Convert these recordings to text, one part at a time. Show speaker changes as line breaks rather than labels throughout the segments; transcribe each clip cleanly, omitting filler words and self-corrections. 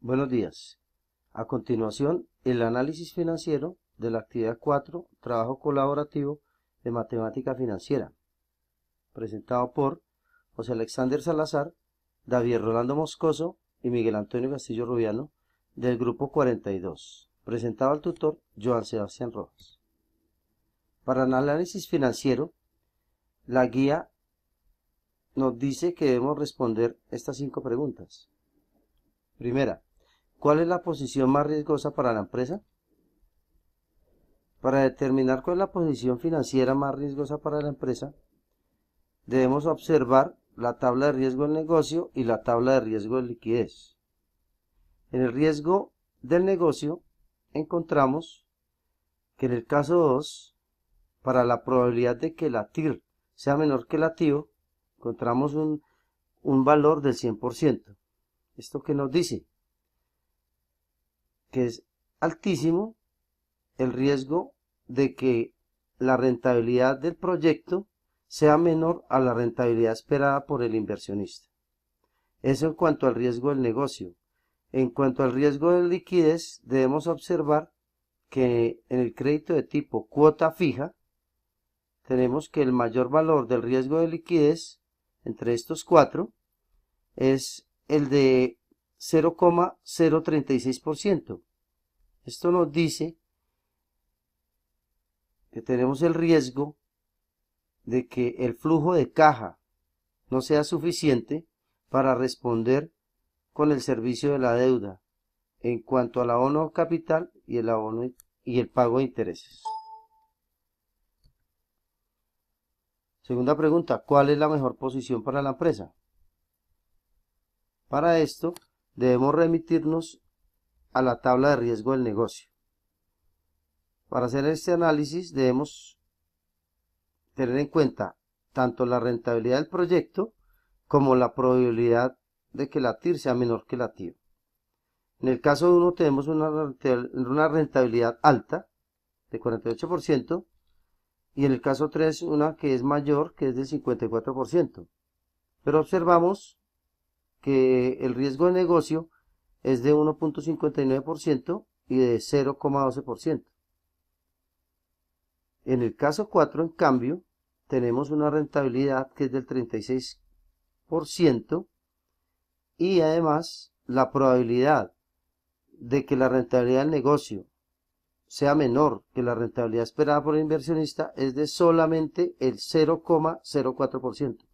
Buenos días. A continuación, el análisis financiero de la actividad 4, trabajo colaborativo de matemática financiera, presentado por José Alexander Salazar, David Rolando Moscoso y Miguel Antonio Castillo Rubiano, del grupo 42, presentado al tutor Joan Sebastián Rojas. Para el análisis financiero, la guía nos dice que debemos responder estas 5 preguntas. Primera, ¿cuál es la posición más riesgosa para la empresa? Para determinar cuál es la posición financiera más riesgosa para la empresa, debemos observar la tabla de riesgo del negocio y la tabla de riesgo de liquidez. En el riesgo del negocio encontramos que en el caso 2, para la probabilidad de que la TIR sea menor que la TIO, encontramos un valor del 100%. ¿Esto qué nos dice? Que es altísimo el riesgo de que la rentabilidad del proyecto sea menor a la rentabilidad esperada por el inversionista. Eso en cuanto al riesgo del negocio. En cuanto al riesgo de liquidez, debemos observar que en el crédito de tipo cuota fija, tenemos que el mayor valor del riesgo de liquidez entre estos 4 es el de 0,036%. Esto nos dice que tenemos el riesgo de que el flujo de caja no sea suficiente para responder con el servicio de la deuda en cuanto al abono capital y el abono y el pago de intereses. Segunda pregunta, ¿cuál es la mejor posición para la empresa? Para esto debemos remitirnos a la tabla de riesgo del negocio. Para hacer este análisis debemos tener en cuenta tanto la rentabilidad del proyecto como la probabilidad de que la TIR sea menor que la TIO. En el caso 1 tenemos una rentabilidad alta de 48% y en el caso 3 una que es mayor, que es del 54%. Pero observamos que el riesgo de negocio es de 1.59% y de 0,12%. En el caso 4, en cambio, tenemos una rentabilidad que es del 36% y además la probabilidad de que la rentabilidad del negocio sea menor que la rentabilidad esperada por el inversionista es de solamente el 0,04%.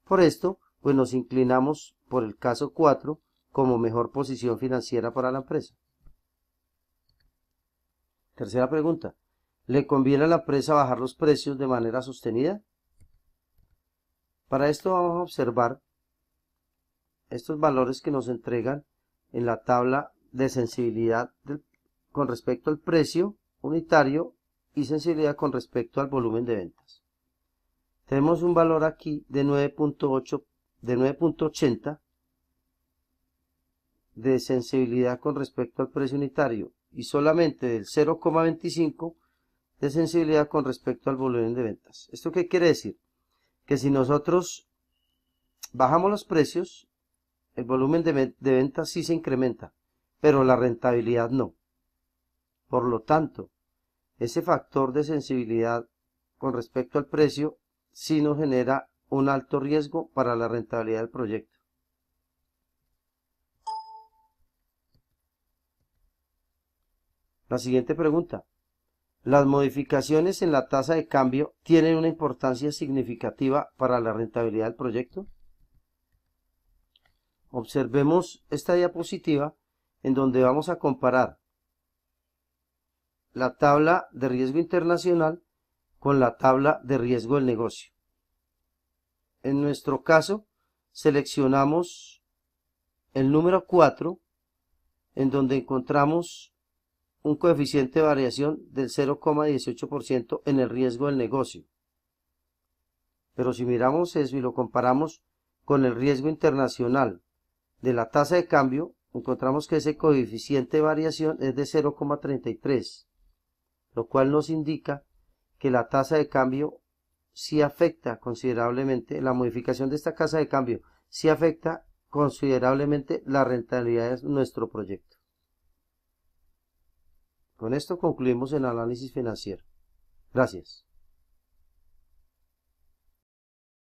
Por esto, pues nos inclinamos por el caso 4 como mejor posición financiera para la empresa. Tercera pregunta, ¿le conviene a la empresa bajar los precios de manera sostenida? Para esto vamos a observar estos valores que nos entregan en la tabla de sensibilidad con respecto al precio unitario y sensibilidad con respecto al volumen de ventas. Tenemos un valor aquí de 9.80 de sensibilidad con respecto al precio unitario y solamente del 0,25 de sensibilidad con respecto al volumen de ventas. ¿Esto qué quiere decir? Que si nosotros bajamos los precios, el volumen de ventas sí se incrementa, pero la rentabilidad no. Por lo tanto, ese factor de sensibilidad con respecto al precio sí nos genera un alto riesgo para la rentabilidad del proyecto. La siguiente pregunta. ¿Las modificaciones en la tasa de cambio tienen una importancia significativa para la rentabilidad del proyecto? Observemos esta diapositiva en donde vamos a comparar la tabla de riesgo internacional con la tabla de riesgo del negocio. En nuestro caso, seleccionamos el número 4, en donde encontramos un coeficiente de variación del 0,18% en el riesgo del negocio. Pero si miramos eso y lo comparamos con el riesgo internacional de la tasa de cambio, encontramos que ese coeficiente de variación es de 0,33, lo cual nos indica que la tasa de cambio sí afecta considerablemente, la modificación de esta tasa de cambio sí afecta considerablemente la rentabilidad de nuestro proyecto. Con esto concluimos el análisis financiero. Gracias.